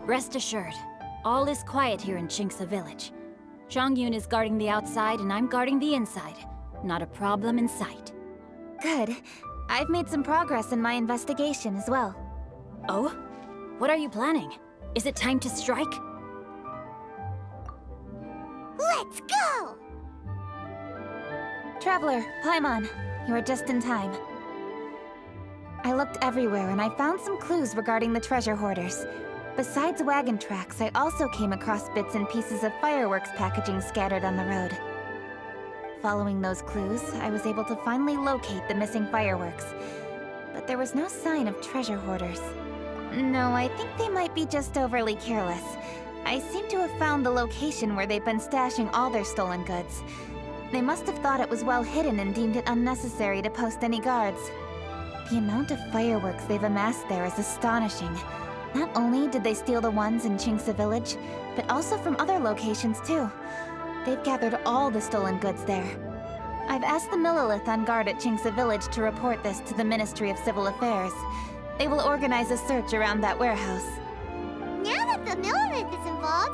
Rest assured, all is quiet here in Qingce Village. Zhangyun is guarding the outside and I'm guarding the inside. Not a problem in sight. Good. I've made some progress in my investigation as well. Oh? What are you planning? Is it time to strike? Let's go! Traveler, Paimon, you are just in time. I looked everywhere and I found some clues regarding the treasure hoarders. Besides wagon tracks, I also came across bits and pieces of fireworks packaging scattered on the road. Following those clues, I was able to finally locate the missing fireworks. But there was no sign of treasure hoarders. No, I think they might be just overly careless. I seem to have found the location where they've been stashing all their stolen goods. They must have thought it was well hidden and deemed it unnecessary to post any guards. The amount of fireworks they've amassed there is astonishing. Not only did they steal the ones in Qingce Village, but also from other locations too. They've gathered all the stolen goods there. I've asked the Millilith on guard at Qingce Village to report this to the Ministry of Civil Affairs. They will organize a search around that warehouse. Now that the Millilith is involved,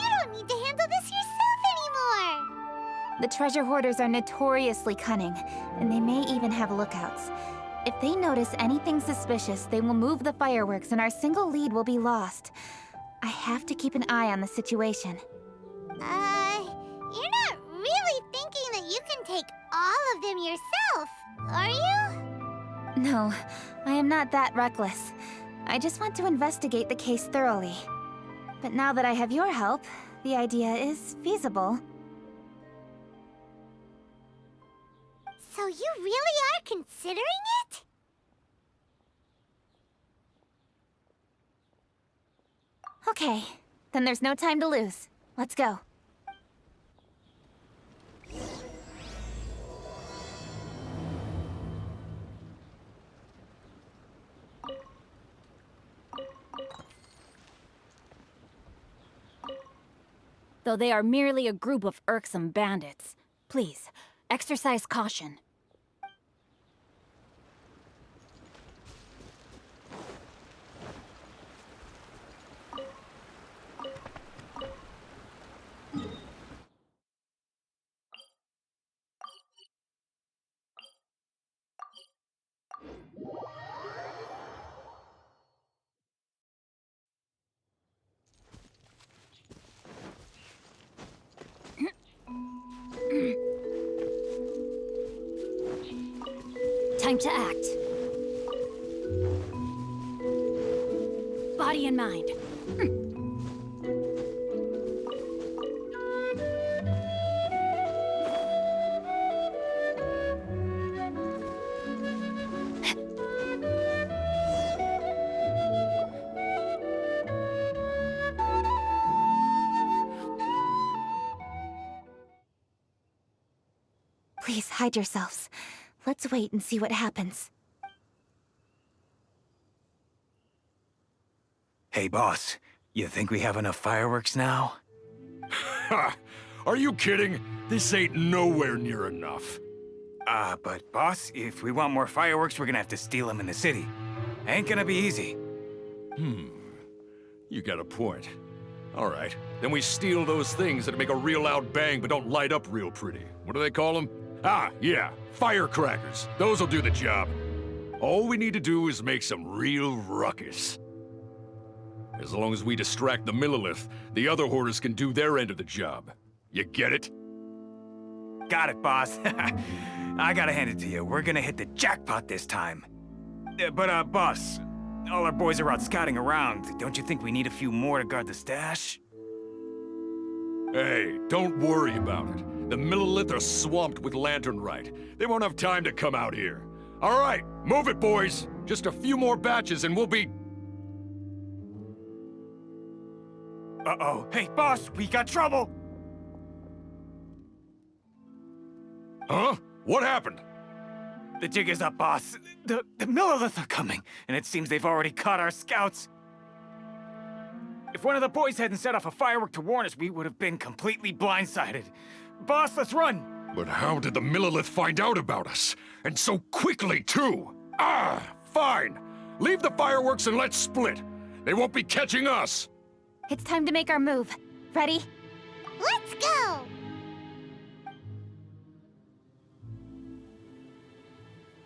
you don't need to handle this yourself anymore! The treasure hoarders are notoriously cunning, and they may even have lookouts. If they notice anything suspicious, they will move the fireworks and our single lead will be lost. I have to keep an eye on the situation. You're not really thinking that you can take all of them yourself, are you? No, I am not that reckless. I just want to investigate the case thoroughly. But now that I have your help, the idea is feasible. So you really are considering it? Okay, then there's no time to lose. Let's go. Though they are merely a group of irksome bandits, please, exercise caution. Time to act. Body and mind. Please hide yourselves. Let's wait and see what happens. Hey, boss. You think we have enough fireworks now? Ha! Are you kidding? This ain't nowhere near enough. But boss, if we want more fireworks, we're gonna have to steal them in the city. Ain't gonna be easy. You got a point. All right, then we steal those things that make a real loud bang but don't light up real pretty. What do they call them? Ah, yeah, firecrackers. Those'll do the job. All we need to do is make some real ruckus. As long as we distract the Millilith, the other hoarders can do their end of the job. You get it? Got it, boss. I gotta hand it to you. We're gonna hit the jackpot this time. But boss, all our boys are out scouting around. Don't you think we need a few more to guard the stash? Hey, don't worry about it. The Millilith are swamped with lantern rite. They won't have time to come out here. All right, move it, boys. Just a few more batches and we'll be... Uh-oh. Hey, boss, we got trouble! Huh? What happened? The jig is up, boss. The Millilith are coming, and it seems they've already caught our scouts. If one of the boys hadn't set off a firework to warn us, we would have been completely blindsided. Boss, let's run! But how did the Millilith find out about us? And so quickly, too! Ah, fine! Leave the fireworks and let's split! They won't be catching us! It's time to make our move. Ready? Let's go!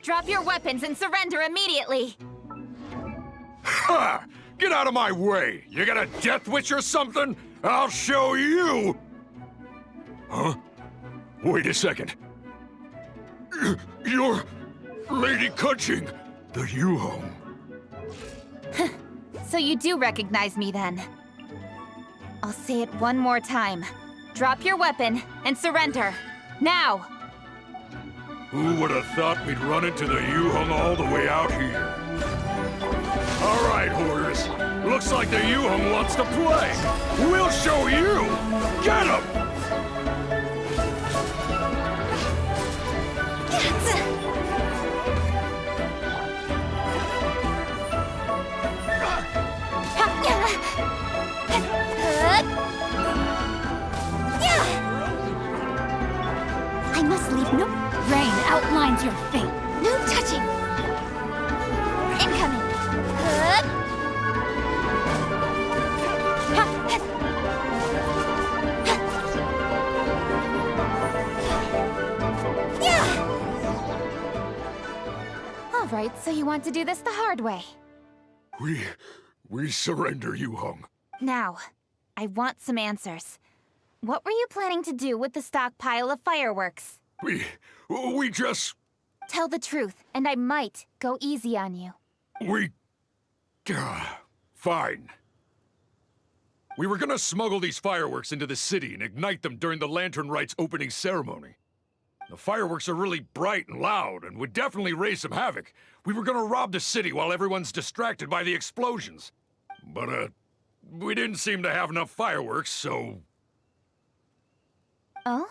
Drop your weapons and surrender immediately! Ha! Get out of my way! You got a death wish or something? I'll show you! Huh? Wait a second. You're Lady Kutching, the Yuhong. So you do recognize me then. I'll say it one more time. Drop your weapon and surrender. Now! Who would have thought we'd run into the Yuhong all the way out here? All right, Hoarders. Looks like the Yuhong wants to play. We'll show you! Get him! I must leave no... Rain outlines your fate. No touching! Incoming! All right, so you want to do this the hard way. We surrender, Yuhong. Now, I want some answers. What were you planning to do with the stockpile of fireworks? We just... Tell the truth, and I might go easy on you. Fine. We were gonna smuggle these fireworks into the city and ignite them during the Lantern Rite's opening ceremony. The fireworks are really bright and loud and would definitely raise some havoc. We were gonna rob the city while everyone's distracted by the explosions. But, we didn't seem to have enough fireworks, so... Oh?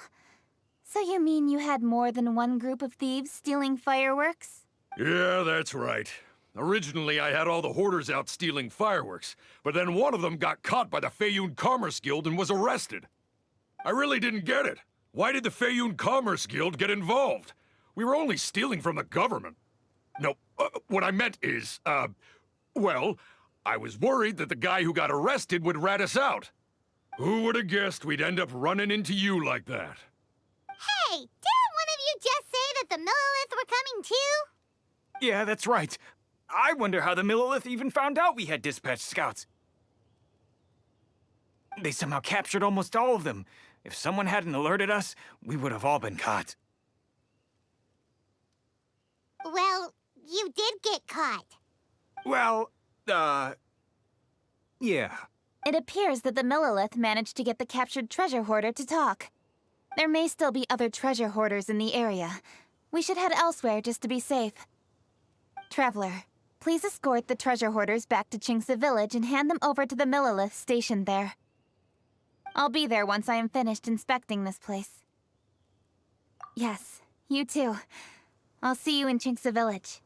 So you mean you had more than one group of thieves stealing fireworks? Yeah, that's right. Originally, I had all the hoarders out stealing fireworks, but then one of them got caught by the Feiyun Commerce Guild and was arrested. I really didn't get it. Why did the Feiyun Commerce Guild get involved? We were only stealing from the government. No, what I meant is, well, I was worried that the guy who got arrested would rat us out. Who would have guessed we'd end up running into you like that? Hey, didn't one of you just say that the Millilith were coming too? Yeah, that's right. I wonder how the Millilith even found out we had dispatched scouts. They somehow captured almost all of them. If someone hadn't alerted us, we would have all been caught. Well, you did get caught. Well, yeah. It appears that the Millilith managed to get the captured treasure hoarder to talk. There may still be other treasure hoarders in the area. We should head elsewhere just to be safe. Traveler, please escort the treasure hoarders back to Qingce Village and hand them over to the Millilith stationed there. I'll be there once I am finished inspecting this place. Yes, you too. I'll see you in Qingce Village.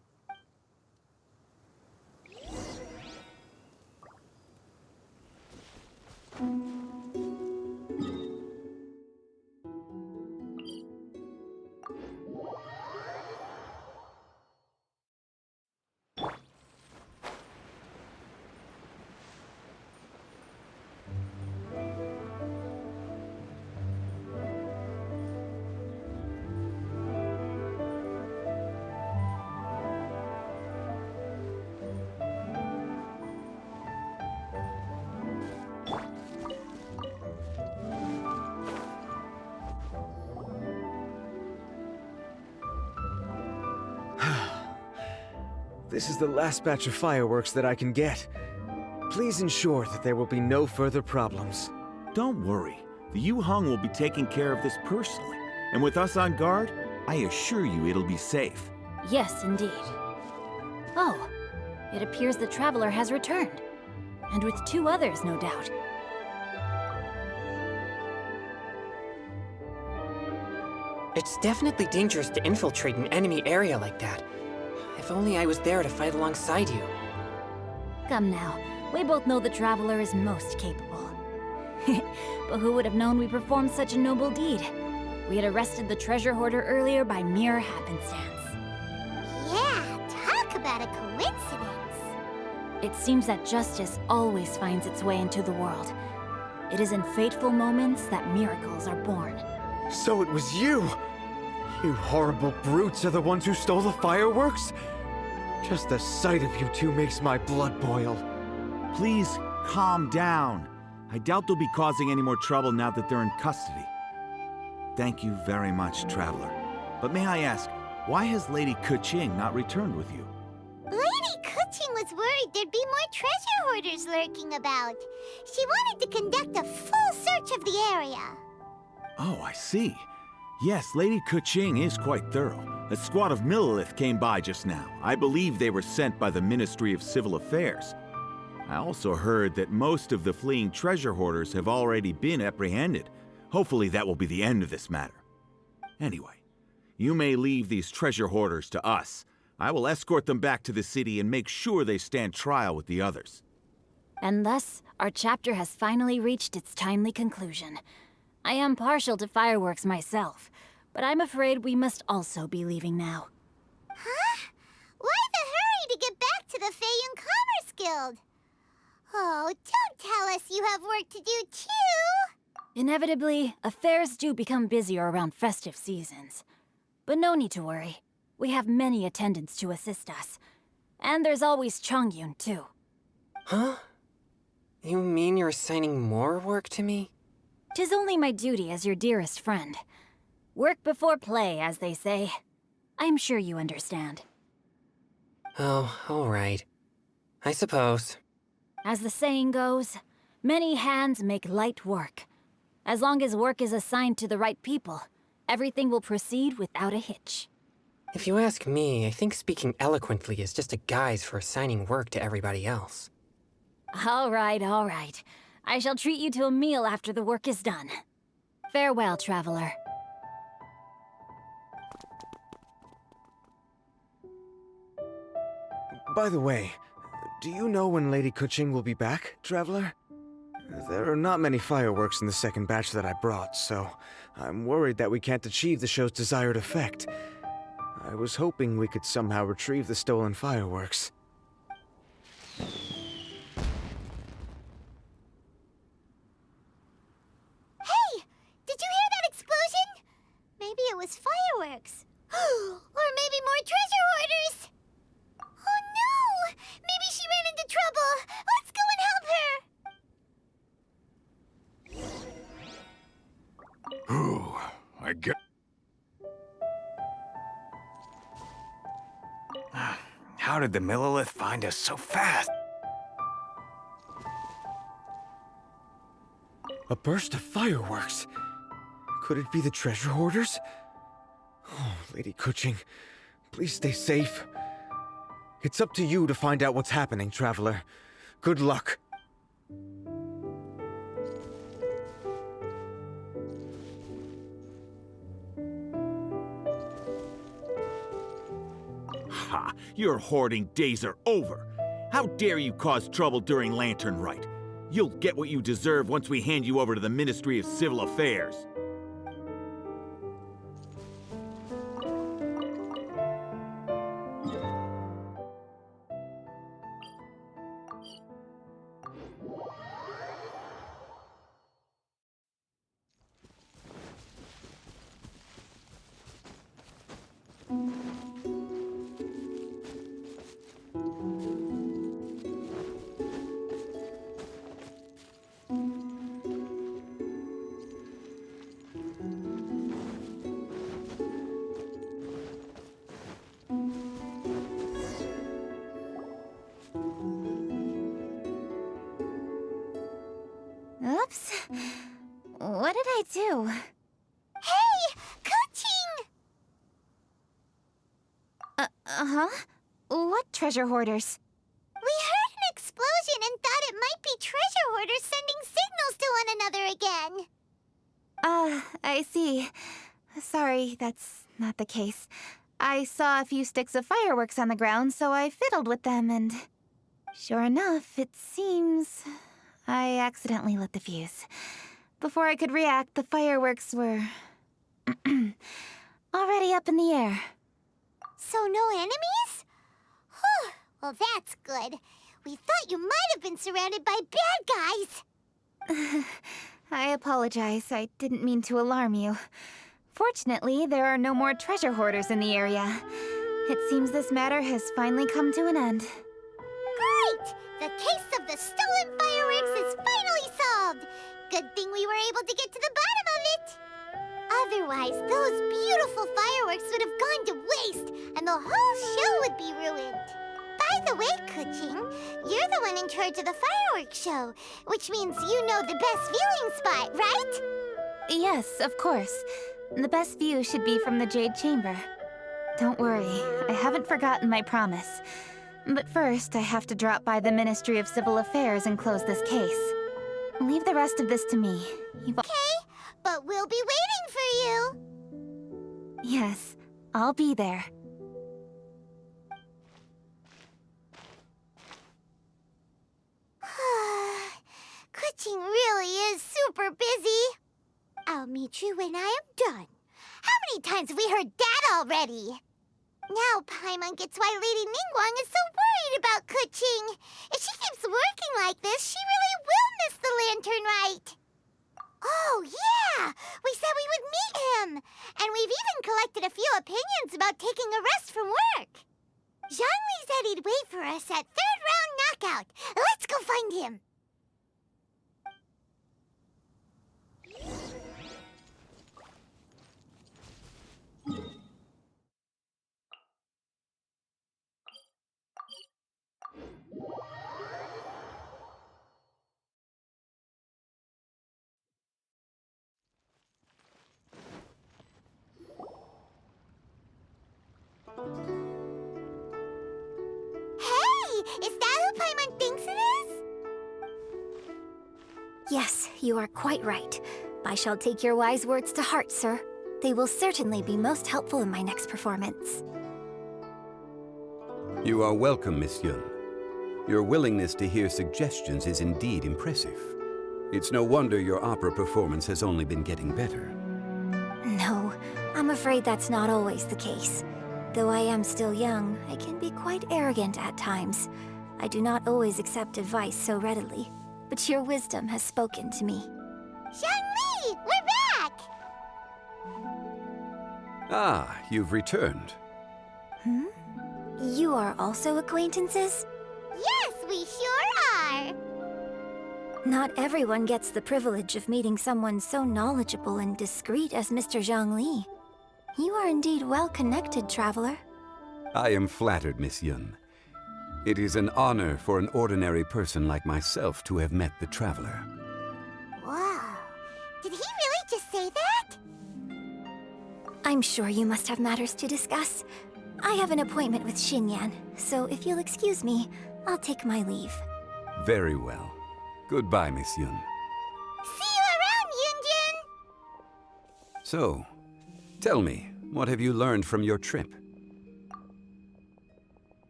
This is the last batch of fireworks that I can get. Please ensure that there will be no further problems. Don't worry. The Yuhong will be taking care of this personally. And with us on guard, I assure you it'll be safe. Yes, indeed. Oh, it appears the Traveler has returned. And with 2 others, no doubt. It's definitely dangerous to infiltrate an enemy area like that. If only I was there to fight alongside you. Come now, we both know the Traveler is most capable. But who would have known we performed such a noble deed? We had arrested the treasure hoarder earlier by mere happenstance. Yeah, talk about a coincidence. It seems that justice always finds its way into the world. It is in fateful moments that miracles are born. So it was you! You horrible brutes are the ones who stole the fireworks? Just the sight of you two makes my blood boil. Please, calm down. I doubt they'll be causing any more trouble now that they're in custody. Thank you very much, Traveler. But may I ask, why has Lady Keqing not returned with you? Lady Keqing was worried there'd be more treasure hoarders lurking about. She wanted to conduct a full search of the area. Oh, I see. Yes, Lady Keqing is quite thorough. A squad of Millelith came by just now. I believe they were sent by the Ministry of Civil Affairs. I also heard that most of the fleeing treasure hoarders have already been apprehended. Hopefully that will be the end of this matter. Anyway, you may leave these treasure hoarders to us. I will escort them back to the city and make sure they stand trial with the others. And thus, our chapter has finally reached its timely conclusion. I am partial to fireworks myself, but I'm afraid we must also be leaving now. Huh? Why the hurry to get back to the Feiyun Commerce Guild? Oh, don't tell us you have work to do too! Inevitably, affairs do become busier around festive seasons. But no need to worry. We have many attendants to assist us. And there's always Chongyun, too. Huh? You mean you're assigning more work to me? 'Tis only my duty as your dearest friend. Work before play, as they say. I'm sure you understand. Oh, all right. I suppose. As the saying goes, many hands make light work. As long as work is assigned to the right people, everything will proceed without a hitch. If you ask me, I think speaking eloquently is just a guise for assigning work to everybody else. All right, all right. I shall treat you to a meal after the work is done. Farewell, traveler. By the way, do you know when Lady Keqing will be back, Traveler? There are not many fireworks in the second batch that I brought, so I'm worried that we can't achieve the show's desired effect. I was hoping we could somehow retrieve the stolen fireworks. Hey! Did you hear that explosion? Maybe it was fireworks. Or maybe more treasure hoarders! Oh no! Maybe she ran into trouble! Let's go and help her! Ooh, I get... How did the Millelith find us so fast? A burst of fireworks? Could it be the treasure hoarders? Oh, Lady Keqing, please stay safe. It's up to you to find out what's happening, Traveler. Good luck. Ha! Your hoarding days are over. How dare you cause trouble during Lantern Rite? You'll get what you deserve once we hand you over to the Ministry of Civil Affairs. Oops. What did I do? Hey! Keqing! Uh-huh? What treasure hoarders? We heard an explosion and thought it might be treasure hoarders sending signals to one another again. I see. Sorry, that's not the case. I saw a few sticks of fireworks on the ground, so I fiddled with them, and... Sure enough, it seems... I accidentally lit the fuse. Before I could react, the fireworks were... already up in the air. So no enemies? Whew, well that's good. We thought you might have been surrounded by bad guys. I apologize. I didn't mean to alarm you. Fortunately, there are no more treasure hoarders in the area. It seems this matter has finally come to an end. Great! The case of the stolen fireworks is finally solved. Good thing we were able to get to the bottom of it. Otherwise, those beautiful fireworks would have gone to waste, and the whole show would be ruined. By the way, Kuching, you're the one in charge of the fireworks show, which means you know the best viewing spot, right? Yes, of course. The best view should be from the Jade Chamber. Don't worry, I haven't forgotten my promise. But first, I have to drop by the Ministry of Civil Affairs and close this case. Leave the rest of this to me. Okay, but we'll be waiting for you. Yes, I'll be there. Kuching really is super busy. I'll meet you when I am done. How many times have we heard that already? Now Paimon gets why Lady Ningguang is so worried about Kuching. If she keeps working like this, she really will miss the lantern rite. Oh, yeah! We said we would meet him! And we've even collected a few opinions about taking a rest from work. Zhongli said he'd wait for us at third round knockout. Let's go find him! Is that who Paimon thinks it is? Yes, you are quite right. I shall take your wise words to heart, sir. They will certainly be most helpful in my next performance. You are welcome, Miss Yun. Your willingness to hear suggestions is indeed impressive. It's no wonder your opera performance has only been getting better. No, I'm afraid that's not always the case. Though I am still young, I can be quite arrogant at times. I do not always accept advice so readily, but your wisdom has spoken to me. Zhongli, we're back! Ah, you've returned. Hmm? You are also acquaintances? Yes, we sure are! Not everyone gets the privilege of meeting someone so knowledgeable and discreet as Mr. Zhongli. You are indeed well-connected, traveler. I am flattered, Miss Yun. It is an honor for an ordinary person like myself to have met the traveler. Wow. Did he really just say that? I'm sure you must have matters to discuss. I have an appointment with Xinyan, so if you'll excuse me, I'll take my leave. Very well. Goodbye, Miss Yun. See you around, Yunjin! So, tell me, what have you learned from your trip?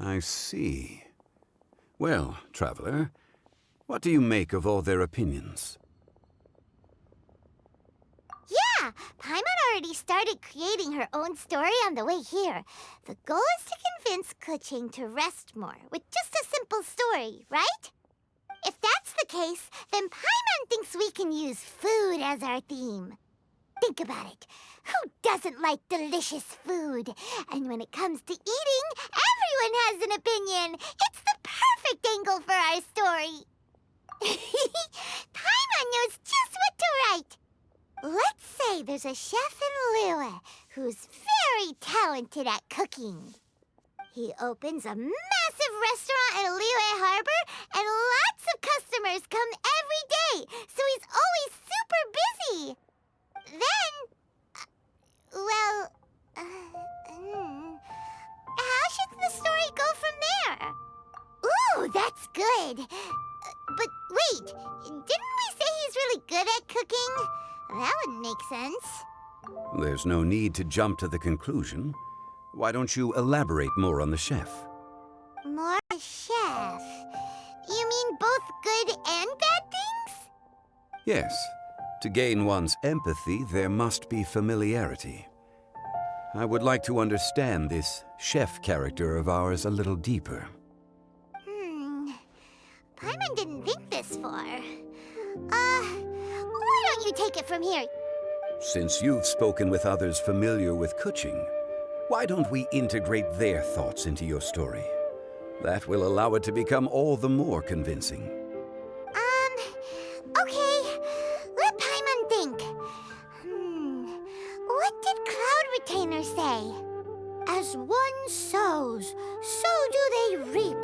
I see. Well, traveler, what do you make of all their opinions? Yeah, Paimon already started creating her own story on the way here. The goal is to convince Kuching to rest more with just a simple story, right? If that's the case, then Paimon thinks we can use food as our theme. Think about it. Who doesn't like delicious food? And when it comes to eating, everyone has an opinion. It's the perfect angle for our story. Paimon knows just what to write. Let's say there's a chef in Liyue who's very talented at cooking. He opens a massive restaurant in Liyue Harbor, and lots of customers come every day, so he's always super busy. Then, how should the story go from there? Ooh, that's good. But wait, didn't we say he's really good at cooking? That wouldn't make sense. There's no need to jump to the conclusion. Why don't you elaborate more on the chef? More a chef? You mean both good and bad things? Yes. To gain one's empathy, there must be familiarity. I would like to understand this chef character of ours a little deeper. Paimon didn't think this far. Why don't you take it from here? Since you've spoken with others familiar with Kuching, why don't we integrate their thoughts into your story? That will allow it to become all the more convincing. Okay. Let Paimon think. What did Cloud Retainer say? As one sows, so do they reap.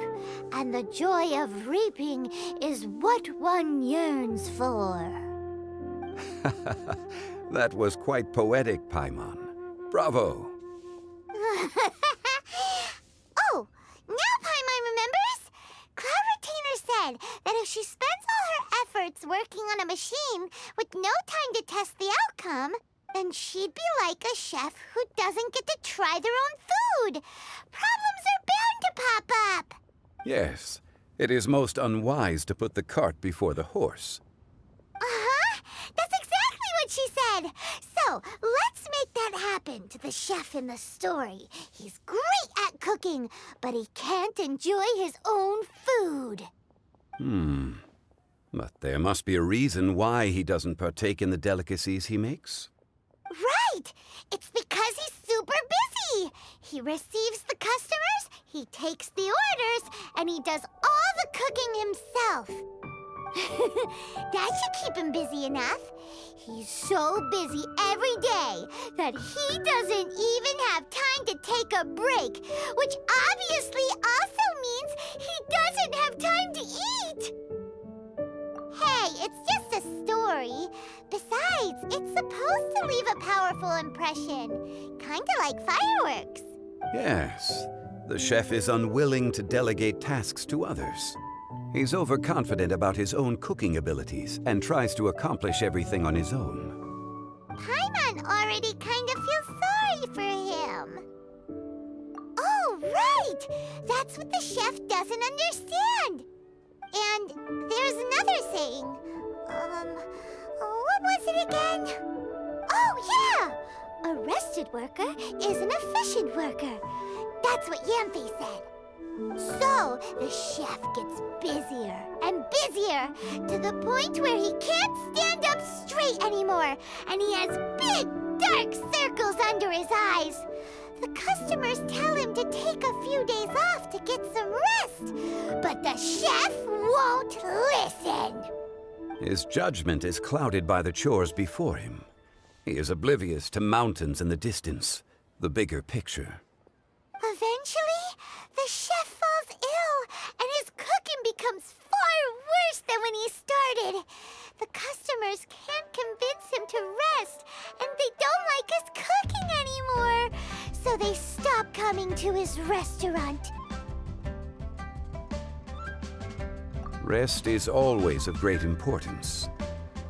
And the joy of reaping is what one yearns for. That was quite poetic, Paimon. Bravo! Oh, now Paimon remembers! Cloud Retainer said that if she spends all her efforts working on a machine with no time to test the outcome, then she'd be like a chef who doesn't get to try their own food. Problems are bound to pop up. Yes, it is most unwise to put the cart before the horse. Uh-huh. That's exactly what she said. So, let's make that happen to the chef in the story. He's great at cooking, but he can't enjoy his own food. But there must be a reason why he doesn't partake in the delicacies he makes. Right! It's because he's super busy. He receives the customers, he takes the orders, and he does all the cooking himself. That should keep him busy enough. He's so busy every day that he doesn't even have time to take a break, which obviously also means he doesn't have time to eat. Hey, it's just a story. Besides, it's supposed to leave a powerful impression. Kinda like fireworks. Yes, the chef is unwilling to delegate tasks to others. He's overconfident about his own cooking abilities and tries to accomplish everything on his own. Paimon already kind of feels sorry for him. Oh, right! That's what the chef doesn't understand. And there's another saying. What was it again? Oh, yeah! A rested worker is an efficient worker. That's what Yamfe said. So, the chef gets busier and busier to the point where he can't stand up straight anymore, and he has big, dark circles under his eyes. The customers tell him to take a few days off to get some rest, but the chef won't listen. His judgment is clouded by the chores before him. He is oblivious to mountains in the distance, the bigger picture. Eventually, the chef falls ill, and his cooking becomes far worse than when he started. The customers can't convince him to rest, and they don't like his cooking anymore. So they stop coming to his restaurant. Rest is always of great importance.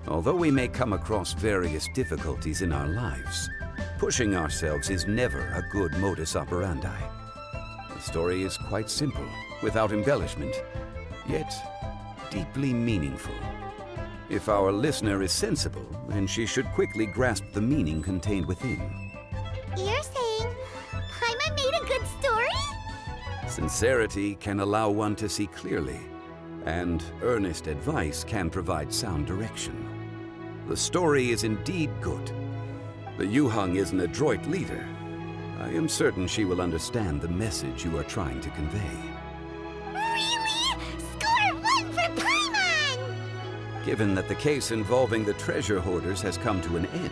Although we may come across various difficulties in our lives, pushing ourselves is never a good modus operandi. The story is quite simple, without embellishment, yet deeply meaningful. If our listener is sensible, then she should quickly grasp the meaning contained within. You're saying Paimon made a good story? Sincerity can allow one to see clearly, and earnest advice can provide sound direction. The story is indeed good. The Yuhang is an adroit leader. I am certain she will understand the message you are trying to convey. Really? Score 1 for Paimon! Given that the case involving the treasure hoarders has come to an end,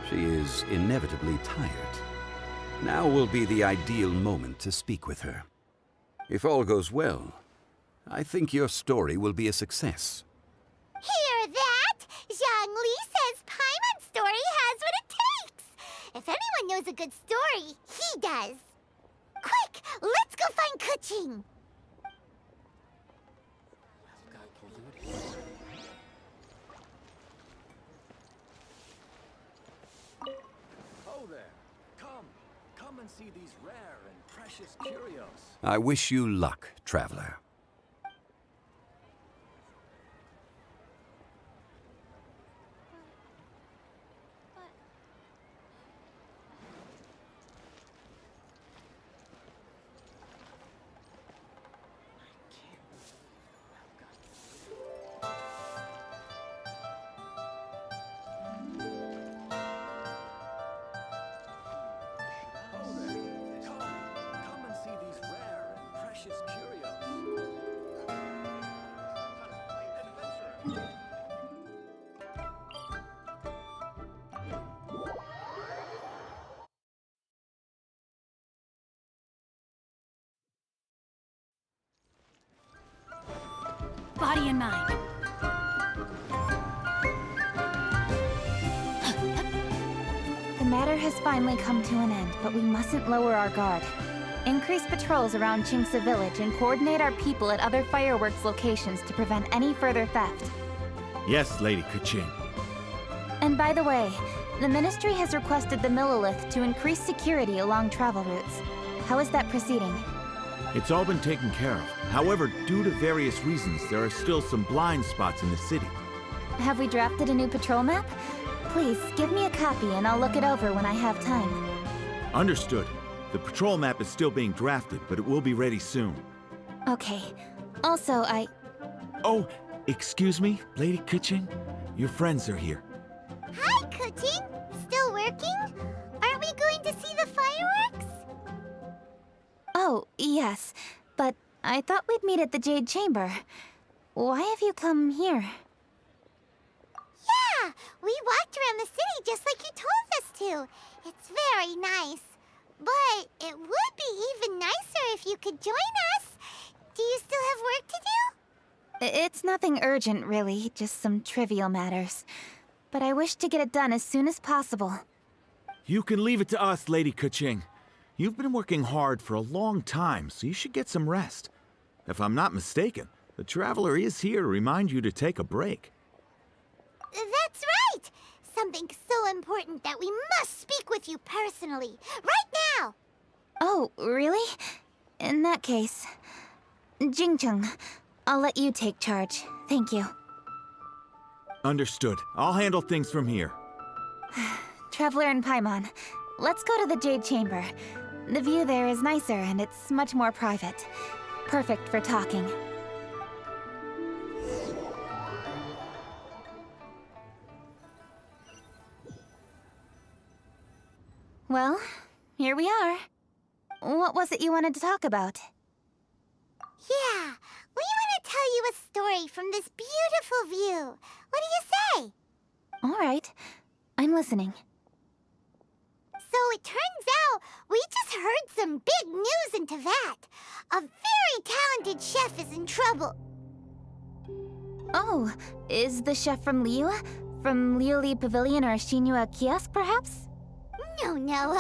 she is inevitably tired. Now will be the ideal moment to speak with her. If all goes well, I think your story will be a success. Hear that? Zhang Li says Paimon's story has what it takes. If anyone knows a good story, he does. Quick, let's go find Kuching. Oh there. Come and see these rare and precious curios. I wish you luck, traveler. precious curios. Body and mind. The matter has finally come to an end, but we mustn't lower our guard. Increase patrols around Chinksa village and coordinate our people at other fireworks locations to prevent any further theft. Yes, Lady Kuching. And by the way, the Ministry has requested the Millilith to increase security along travel routes. How is that proceeding? It's all been taken care of. However, due to various reasons, there are still some blind spots in the city. Have we drafted a new patrol map? Please, give me a copy and I'll look it over when I have time. Understood. The patrol map is still being drafted, but it will be ready soon. Okay. Also, Oh, excuse me, Lady Kuching? Your friends are here. Hi, Kuching! Still working? Aren't we going to see the fireworks? Oh, yes. But I thought we'd meet at the Jade Chamber. Why have you come here? Yeah, we walked around the city just like you told us to. It's very nice. But it would be even nicer if you could join us. Do you still have work to do? It's nothing urgent, really. Just some trivial matters. But I wish to get it done as soon as possible. You can leave it to us, Lady Kuching. You've been working hard for a long time, so you should get some rest. If I'm not mistaken, the Traveler is here to remind you to take a break. That's right! Something so important that we must speak with you personally. Right now! Oh, really? In that case... Jingcheng, I'll let you take charge. Thank you. Understood. I'll handle things from here. Traveler and Paimon, let's go to the Jade Chamber. The view there is nicer and it's much more private. Perfect for talking. Well, here we are. What was it you wanted to talk about? Yeah, we want to tell you a story from this beautiful view. What do you say? All right, I'm listening. So it turns out we just heard some big news in Teyvat. A very talented chef is in trouble. Oh, is the chef from Liyue? From Liuli Pavilion or Shinua Kiosk, perhaps? No,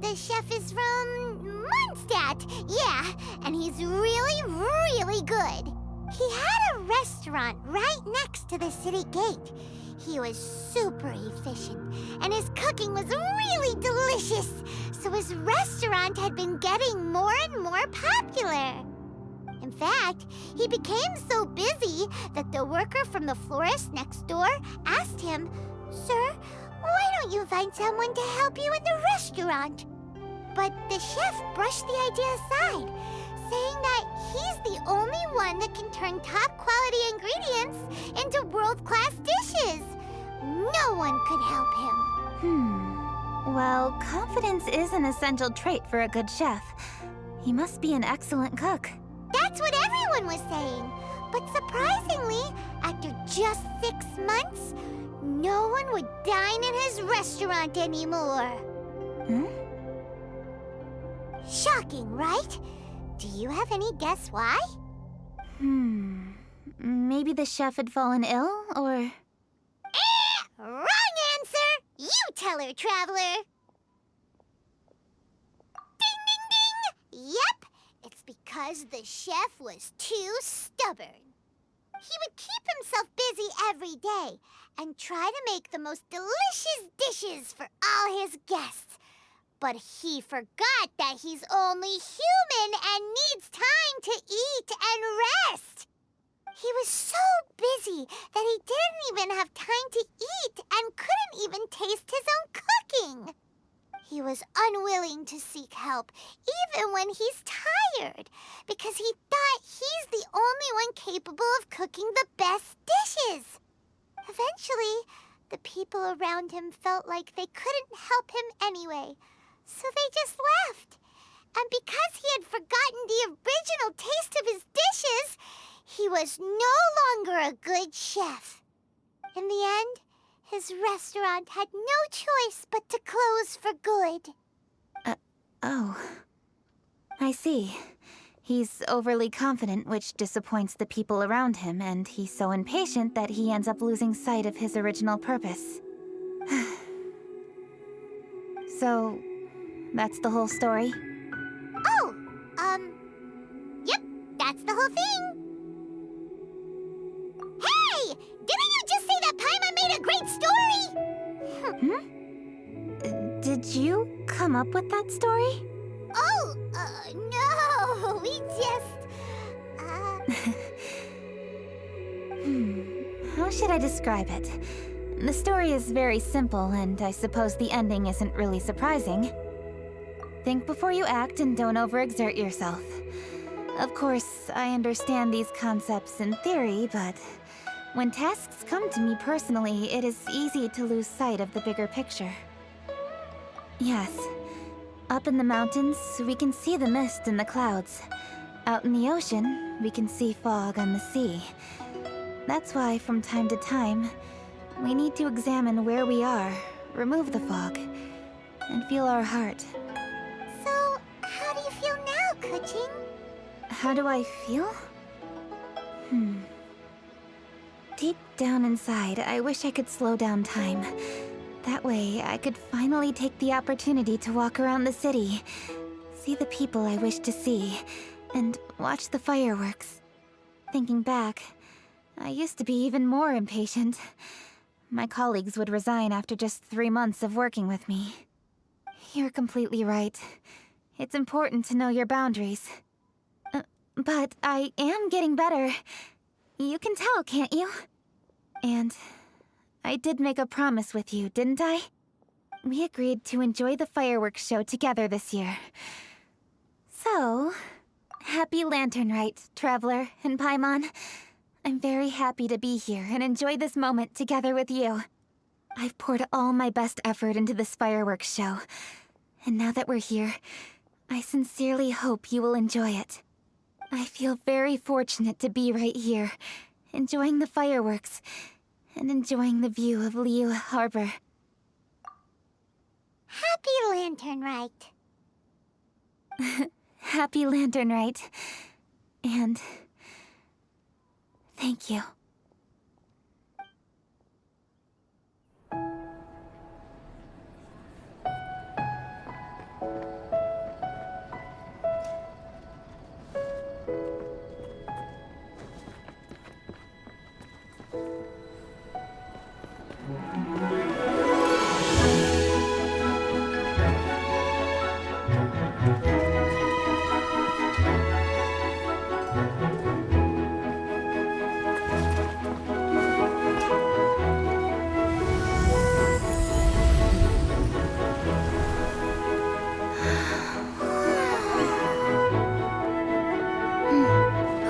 the chef is from Mondstadt. Yeah, and he's really, really good. He had a restaurant right next to the city gate. He was super efficient, and his cooking was really delicious, so his restaurant had been getting more and more popular. In fact, he became so busy that the worker from the florist next door asked him, "Sir, why don't you find someone to help you in the restaurant?" But the chef brushed the idea aside, saying that he's the only one that can turn top-quality ingredients into world-class dishes. No one could help him. Well, confidence is an essential trait for a good chef. He must be an excellent cook. That's what everyone was saying. But surprisingly, after just 6 months, no one would dine in his restaurant anymore. Shocking, right? Do you have any guess why? Maybe the chef had fallen ill, or... Wrong answer! You tell her, Traveler! Ding, ding, ding! Yep, it's because the chef was too stubborn. He would keep himself busy every day and try to make the most delicious dishes for all his guests. But he forgot that he's only human and needs time to eat and rest. He was so busy that he didn't even have time to eat and couldn't even taste his own cooking. He was unwilling to seek help, even when he's tired, because he thought he's the only one capable of cooking the best dishes. Eventually, the people around him felt like they couldn't help him anyway, so they just left. And because he had forgotten the original taste of his dishes, he was no longer a good chef. In the end, his restaurant had no choice but to close for good. Oh. I see. He's overly confident, which disappoints the people around him, and he's so impatient that he ends up losing sight of his original purpose. So, that's the whole story? Oh, yep, that's the whole thing. Hey! Didn't you just say that Paimon made a great story? Did you come up with that story? Oh, no, we just, How should I describe it? The story is very simple, and I suppose the ending isn't really surprising. Think before you act and don't overexert yourself. Of course, I understand these concepts in theory, but when tasks come to me personally, it is easy to lose sight of the bigger picture. Yes. Up in the mountains, we can see the mist in the clouds. Out in the ocean, we can see fog on the sea. That's why, from time to time, we need to examine where we are, remove the fog, and feel our heart. So, how do you feel now, Kuching? How do I feel? Deep down inside, I wish I could slow down time. That way, I could finally take the opportunity to walk around the city, see the people I wish to see, and watch the fireworks. Thinking back, I used to be even more impatient. My colleagues would resign after just 3 months of working with me. You're completely right. It's important to know your boundaries. But I am getting better. You can tell, can't you? And I did make a promise with you, didn't I? We agreed to enjoy the fireworks show together this year. So, happy Lantern Rite, Traveler and Paimon. I'm very happy to be here and enjoy this moment together with you. I've poured all my best effort into this fireworks show. And now that we're here, I sincerely hope you will enjoy it. I feel very fortunate to be right here, enjoying the fireworks, and enjoying the view of Liu Harbor. Happy Lantern Rite. Happy Lantern Rite. And thank you.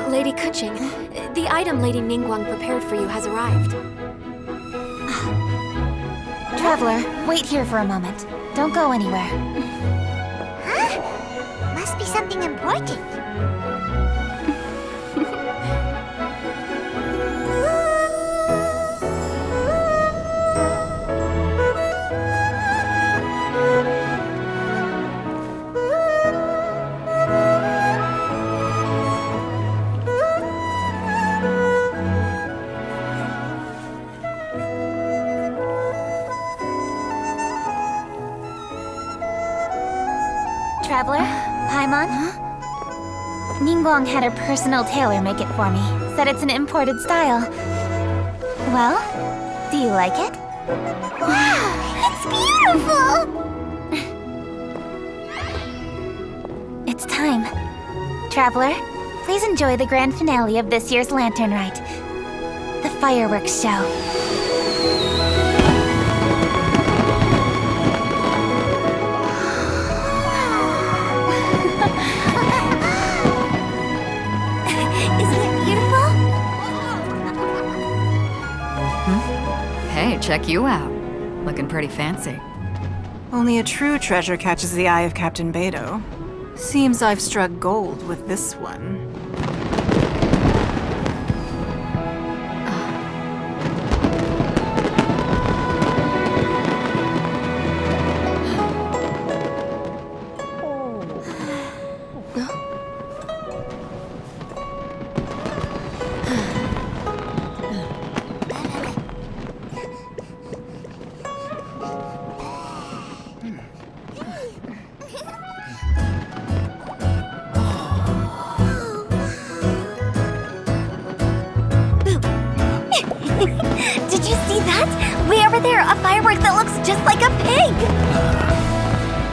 Lady Kuching, the item Lady Ningguang prepared for you has arrived. Traveler, wait here for a moment. Don't go anywhere. Huh? Must be something important. Traveler, Paimon? Ningguang had her personal tailor make it for me. Said it's an imported style. Well, do you like it? Wow, it's beautiful! It's time. Traveler, please enjoy the grand finale of this year's Lantern Rite. The fireworks show. Hey, check you out. Looking pretty fancy. Only a true treasure catches the eye of Captain Beidou. Seems I've struck gold with this one. Did you see that? Way over there, a firework that looks just like a pig!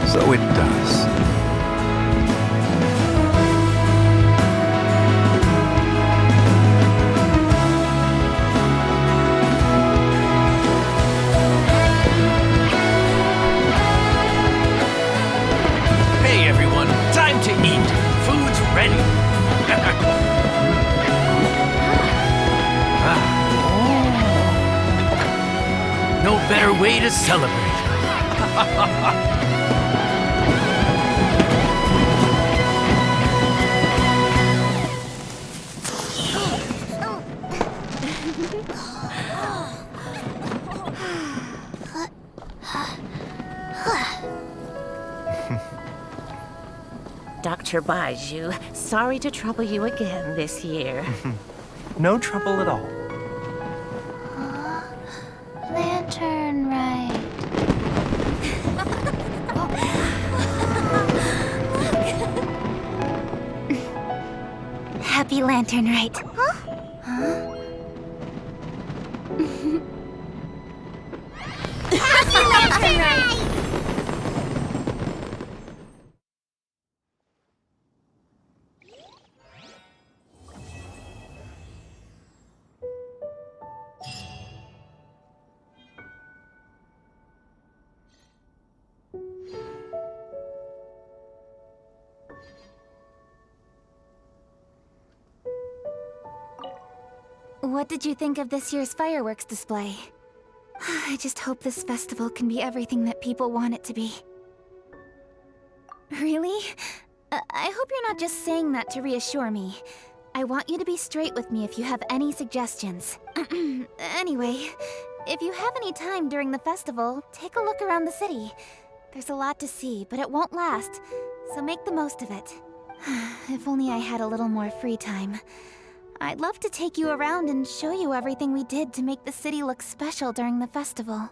So it does. Hey everyone, time to eat. Food's ready. No better way to celebrate. Dr. Baiju, sorry to trouble you again this year. No trouble at all. Lantern rite. Happy Lantern Rite. Happy Lantern Rite! What did you think of this year's fireworks display? I just hope this festival can be everything that people want it to be. Really? I hope you're not just saying that to reassure me. I want you to be straight with me if you have any suggestions. Anyway, if you have any time during the festival, take a look around the city. There's a lot to see, but it won't last, so make the most of it. If only I had a little more free time. I'd love to take you around and show you everything we did to make the city look special during the festival.